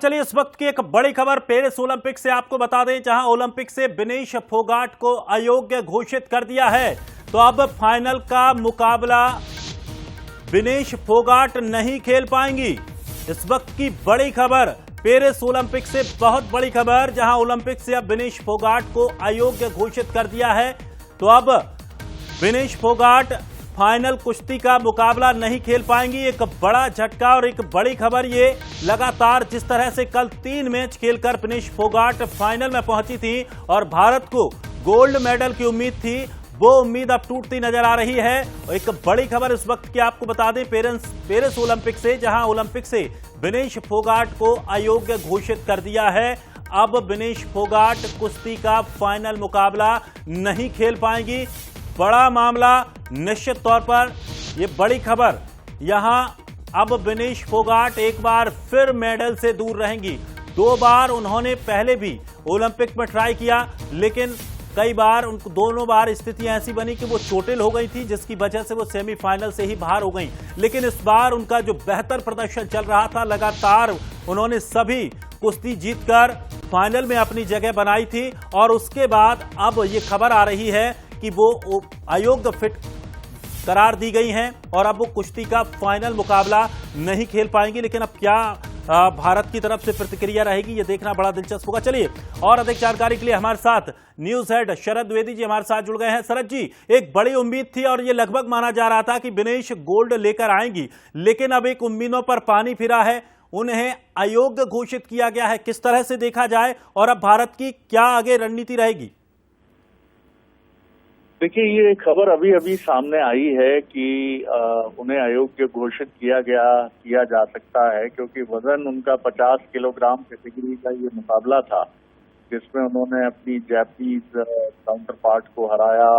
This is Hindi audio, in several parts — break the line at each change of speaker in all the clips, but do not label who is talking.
चलिए इस वक्त की एक बड़ी खबर पेरिस ओलंपिक से आपको बता दें, जहां ओलंपिक से विनेश फोगाट को अयोग्य घोषित कर दिया है। तो अब फाइनल का मुकाबला विनेश फोगाट नहीं खेल पाएंगी। इस वक्त की बड़ी खबर पेरिस ओलंपिक से, बहुत बड़ी खबर, जहां ओलंपिक से अब विनेश फोगाट को अयोग्य घोषित कर दिया है। तो अब विनेश फोगाट फाइनल कुश्ती का मुकाबला नहीं खेल पाएंगी। एक बड़ा झटका और एक बड़ी खबर ये, लगातार जिस तरह से कल 3 मैच खेलकर विनेश फोगाट फाइनल में पहुंची थी और भारत को गोल्ड मेडल की उम्मीद थी, वो उम्मीद अब टूटती नजर आ रही है। एक बड़ी खबर इस वक्त की आपको बता दें पेरिस ओलंपिक से, जहां ओलंपिक से विनेश फोगाट को अयोग्य घोषित कर दिया है। अब विनेश फोगाट कुश्ती का फाइनल मुकाबला नहीं खेल पाएंगी। बड़ा मामला निश्चित तौर पर, ये बड़ी खबर। यहां अब विनेश फोगाट एक बार फिर मेडल से दूर रहेंगी। 2 बार उन्होंने पहले भी ओलंपिक में ट्राई किया, लेकिन कई बार उनको दोनों बार स्थितियां ऐसी बनी कि वो चोटिल हो गई थी, जिसकी वजह से वो सेमीफाइनल से ही बाहर हो गई। लेकिन इस बार उनका जो बेहतर प्रदर्शन चल रहा था, लगातार उन्होंने सभी कुश्ती जीतकर फाइनल में अपनी जगह बनाई थी। और उसके बाद अब ये खबर आ रही है कि वो अयोग्य फिट करार दी गई हैं और अब वो कुश्ती का फाइनल मुकाबला नहीं खेल पाएंगी। लेकिन अब क्या भारत की तरफ से प्रतिक्रिया रहेगी, ये देखना बड़ा दिलचस्प होगा। चलिए, और अधिक जानकारी के लिए हमारे साथ न्यूज हेड शरद द्विवेदी जी हमारे साथ जुड़ गए हैं। शरद जी, एक बड़ी उम्मीद थी और ये लगभग माना जा रहा था कि विनेश गोल्ड लेकर आएंगी, लेकिन अब एक उम्मीदों पर पानी फिरा है, उन्हें अयोग्य घोषित किया गया है। किस तरह से देखा जाए और अब भारत की क्या आगे रणनीति रहेगी?
देखिए, ये खबर अभी अभी सामने आई है कि उन्हें अयोग्य घोषित किया जा सकता है, क्योंकि वजन उनका 50 किलोग्राम कैटेगरी का ये मुकाबला था, जिसमें उन्होंने अपनी जापानीज काउंटर पार्ट को हराया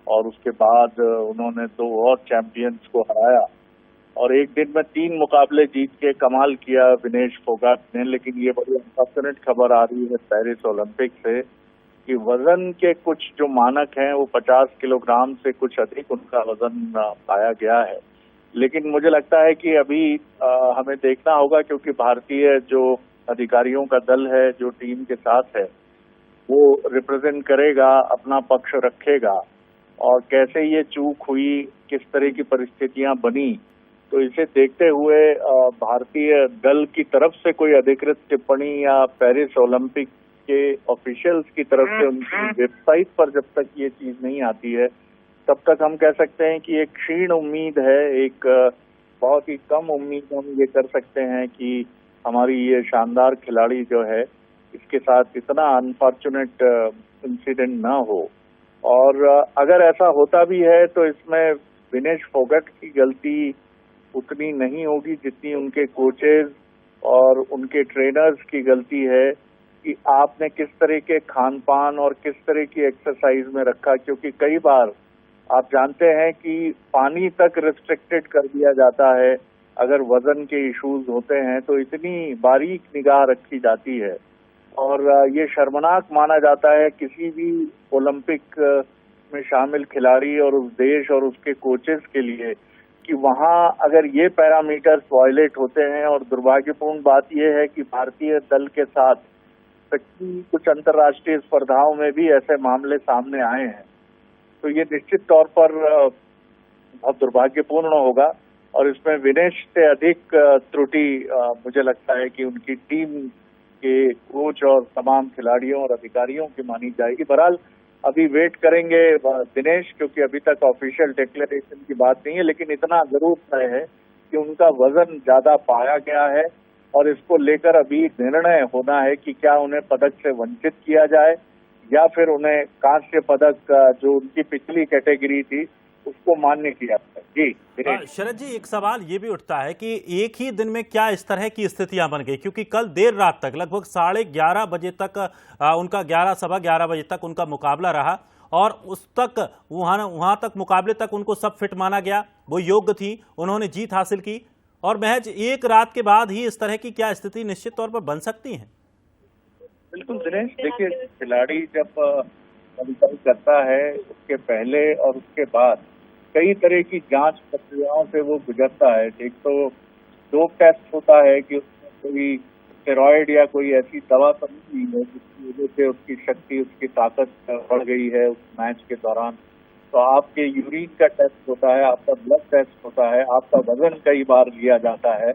और उसके बाद उन्होंने 2 और चैंपियंस को हराया और एक दिन में 3 मुकाबले जीत के कमाल किया विनेश फोगाट ने। लेकिन ये बड़ी अनफॉर्चुनेट खबर आ रही है पेरिस ओलंपिक से कि वजन के कुछ जो मानक हैं वो 50 किलोग्राम से कुछ अधिक उनका वजन पाया गया है। लेकिन मुझे लगता है कि अभी हमें देखना होगा, क्योंकि भारतीय जो अधिकारियों का दल है जो टीम के साथ है, वो रिप्रेजेंट करेगा, अपना पक्ष रखेगा और कैसे ये चूक हुई, किस तरह की परिस्थितियां बनी, तो इसे देखते हुए भारतीय दल की तरफ से कोई अधिकृत टिप्पणी या पेरिस ओलंपिक के ऑफिशियल्स की तरफ से उनकी वेबसाइट पर जब तक ये चीज नहीं आती है, तब तक हम कह सकते हैं कि एक क्षीण उम्मीद है, एक बहुत ही कम उम्मीद हम ये कर सकते हैं कि हमारी ये शानदार खिलाड़ी जो है, इसके साथ इतना अनफॉर्चुनेट इंसिडेंट ना हो। और अगर ऐसा होता भी है तो इसमें विनेश फोगाट की गलती उतनी नहीं होगी जितनी उनके कोचेज और उनके ट्रेनर्स की गलती है कि आपने किस तरह के खान पान और किस तरह की एक्सरसाइज में रखा। क्योंकि कई बार आप जानते हैं कि पानी तक रिस्ट्रिक्टेड कर दिया जाता है अगर वजन के इश्यूज होते हैं, तो इतनी बारीक निगाह रखी जाती है और ये शर्मनाक माना जाता है किसी भी ओलंपिक में शामिल खिलाड़ी और उस देश और उसके कोचेस के लिए कि वहां अगर ये पैरामीटर्स वायलेट होते हैं। और दुर्भाग्यपूर्ण बात यह है कि भारतीय दल के साथ कुछ अंतर्राष्ट्रीय स्पर्धाओं में भी ऐसे मामले सामने आए हैं, तो ये निश्चित तौर पर बहुत दुर्भाग्यपूर्ण होगा और इसमें विनेश से अधिक त्रुटि मुझे लगता है कि उनकी टीम के कोच और तमाम खिलाड़ियों और अधिकारियों की मानी जाएगी। बहरहाल अभी वेट करेंगे दिनेश, क्योंकि अभी तक ऑफिशियल डिक्लेरेशन की बात नहीं है, लेकिन इतना जरूर तय है कि उनका वजन ज्यादा पाया गया है और इसको लेकर अभी निर्णय होना है कि क्या उन्हें पदक से वंचित किया जाए या फिर उन्हें कांस्य पदक जो उनकी पिछली कैटेगरी थी उसको मान्य किया जाए। जी
शरद जी, एक सवाल ये भी उठता है कि एक ही दिन में क्या इस तरह की स्थितियां बन गई, क्योंकि कल देर रात तक लगभग 11:30 बजे तक उनका 11 बजे तक उनका मुकाबला रहा और उस तक वहां तक मुकाबले तक उनको सब फिट माना गया, वो योग्य थी, उन्होंने जीत हासिल की और महज एक रात के बाद ही इस तरह की क्या स्थिति निश्चित तौर पर बन सकती है?
बिल्कुल दिनेश, देखिए, खिलाड़ी जब क्वालिफाई करता है उसके पहले और उसके बाद कई तरह की जांच प्रक्रियाओं से वो गुजरता है। एक तो डोप टेस्ट होता है कि उसमें कोई स्टेरॉयड या कोई ऐसी दवा तो नहीं है जिसकी वजह से उसकी शक्ति, उसकी ताकत बढ़ गई है उस मैच के दौरान। तो आपके यूरिन का टेस्ट होता है, आपका ब्लड टेस्ट होता है, आपका वजन कई बार लिया जाता है।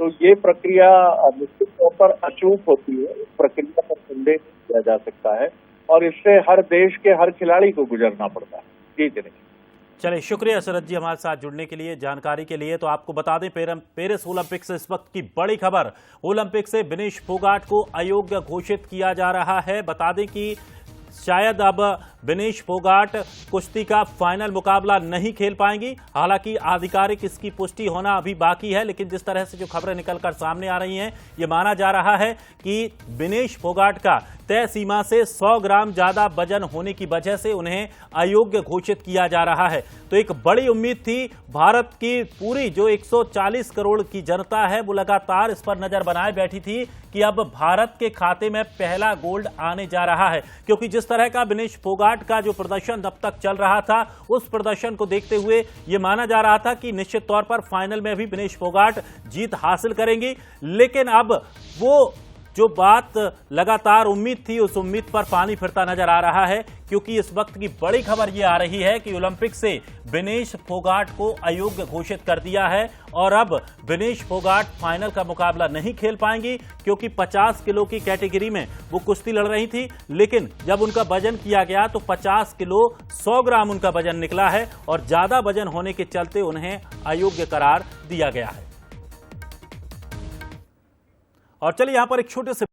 तो ये प्रक्रिया निश्चित तौर पर अचूक होती है, इस प्रक्रिया पर संदेह किया जा सकता है और इससे हर देश के हर खिलाड़ी को गुजरना पड़ता है। जी दिनेश।
चलिए, शुक्रिया शरद जी हमारे साथ जुड़ने के लिए, जानकारी के लिए। तो आपको बता दें, पेरिस ओलंपिक से इस वक्त की बड़ी खबर, ओलंपिक से विनेश फोगाट को अयोग्य घोषित किया जा रहा है। बता दें कि शायद अब विनेश फोगाट कुश्ती का फाइनल मुकाबला नहीं खेल पाएंगी। हालांकि आधिकारिक इसकी पुष्टि होना अभी बाकी है, लेकिन जिस तरह से जो खबरें निकलकर सामने आ रही हैं, ये माना जा रहा है कि विनेश फोगाट का तय सीमा से 100 ग्राम ज्यादा वजन होने की वजह से उन्हें अयोग्य घोषित किया जा रहा है। तो एक बड़ी उम्मीद थी, भारत की पूरी जो 140 करोड़ की जनता है वो लगातार इस पर नजर बनाए बैठी थी कि अब भारत के खाते में पहला गोल्ड आने जा रहा है, क्योंकि जिस तरह का विनेश फोगाट का जो प्रदर्शन अब तक चल रहा था, उस प्रदर्शन को देखते हुए यह माना जा रहा था कि निश्चित तौर पर फाइनल में भी विनेश फोगाट जीत हासिल करेंगी। लेकिन अब वो जो बात लगातार उम्मीद थी, उस उम्मीद पर पानी फिरता नजर आ रहा है, क्योंकि इस वक्त की बड़ी खबर यह आ रही है कि ओलंपिक से विनेश फोगाट को अयोग्य घोषित कर दिया है और अब विनेश फोगाट फाइनल का मुकाबला नहीं खेल पाएंगी, क्योंकि 50 किलो की कैटेगरी में वो कुश्ती लड़ रही थी। लेकिन जब उनका वजन किया गया तो 50 किलो 100 ग्राम उनका वजन निकला है और ज्यादा वजन होने के चलते उन्हें अयोग्य करार दिया गया है। और चलिए यहां पर एक छोटे से